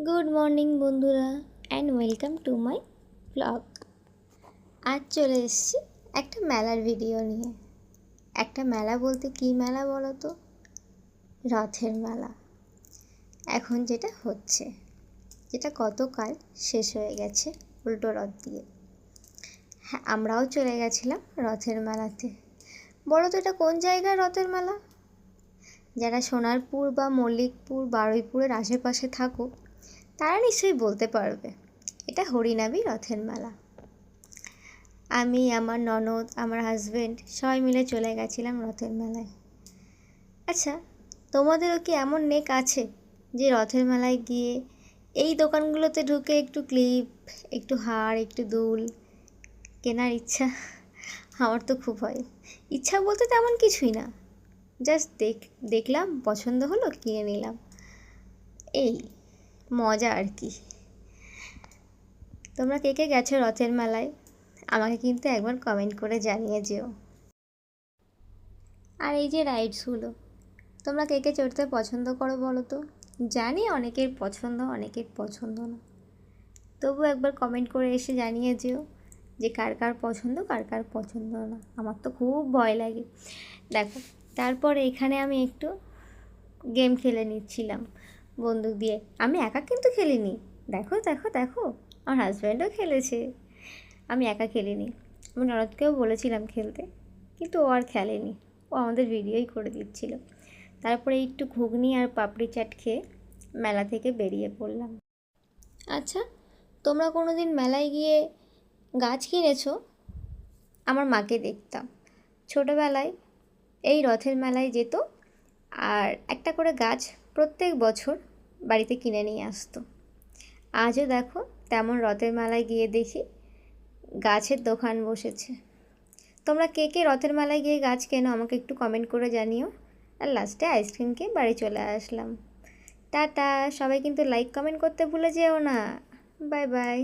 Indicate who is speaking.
Speaker 1: Good morning বন্ধুরা and welcome to my blog. আজ চলে এসেছি একটা মেলার ভিডিও নিয়ে। একটা মেলা বলতে কী মেলা বলো তো? রথের মেলা। এখন যেটা হচ্ছে, যেটা গতকাল শেষ হয়ে গেছে উল্টো রথ দিয়ে। হ্যাঁ, আমরাও চলে গেছিলাম রথের মেলাতে। বলো তো এটা কোন জায়গায় রথের মেলা? যারা সোনারপুর বা মল্লিকপুর বারুইপুরের আশেপাশে থাকো তারা নিশ্চয়ই বলতে পারবে। এটা হরিনাবি রথের মেলা। আমি, আমার ননদ, আমার হাজব্যান্ড সবাই মিলে চলে গেছিলাম রথের মেলায়। আচ্ছা, তোমাদেরও কি এমন নেক আছে যে রথের মেলায় গিয়ে এই দোকানগুলোতে ঢুকে একটু ক্লিপ, একটু হার, একটু দুল কেনার ইচ্ছা? আমার তো খুব হয়। ইচ্ছা বলতে তেমন কিছুই না, জাস্ট দেখলাম, পছন্দ হলো, কিনে নিলাম, এই মজা আর কি। তোমরা কে কে গেছো রথের মেলায় আমাকে কিন্তু একবার কমেন্ট করে জানিয়ে যেও। আর এই যে রাইডসগুলো, তোমরা কে কে চড়তে পছন্দ করো বলো তো? জানি অনেকের পছন্দ, অনেকের পছন্দ না, তবু একবার কমেন্ট করে এসে জানিয়ে যেও যে কার কার পছন্দ, কার কার পছন্দ না। আমার তো খুব ভয় লাগে। দেখো, তারপরে এখানে আমি একটু গেম খেলে নিচ্ছিলাম বন্দুক দিয়ে। আমি একা কিন্তু খেলিনি, দেখো দেখো দেখো, আমার হাজব্যান্ডও খেলেছে। আমি একা খেলিনি, আমি ননদকেও বলেছিলাম খেলতে, কিন্তু ও আর খেলেনি, ও আমাদের ভিডিওই করে দিচ্ছিল। তারপরে একটু ঘুগনি আর পাপড়ি চাট খেয়ে মেলা থেকে বেরিয়ে পড়লাম। আচ্ছা, তোমরা কোনো দিন মেলায় গিয়ে গাছ কিনেছো? আমার মাকে দেখতাম ছোটোবেলায় এই রথের মেলায় যেত আর একটা করে গাছ প্রত্যেক বছর বাড়িতে কিনে নিয়ে আসতো। আজও দেখো তেমন রথের মেলায় গিয়ে দেখি গাছের দোকান বসেছে। তোমরা কে কে রথের মেলায় গিয়ে গাছ কেনো আমাকে একটু কমেন্ট করে জানিও। আর লাস্টে আইসক্রিম খেয়ে বাড়ি চলে আসলাম। টাটা, সবাই কিন্তু লাইক কমেন্ট করতে ভুলে যেও না। Bye bye.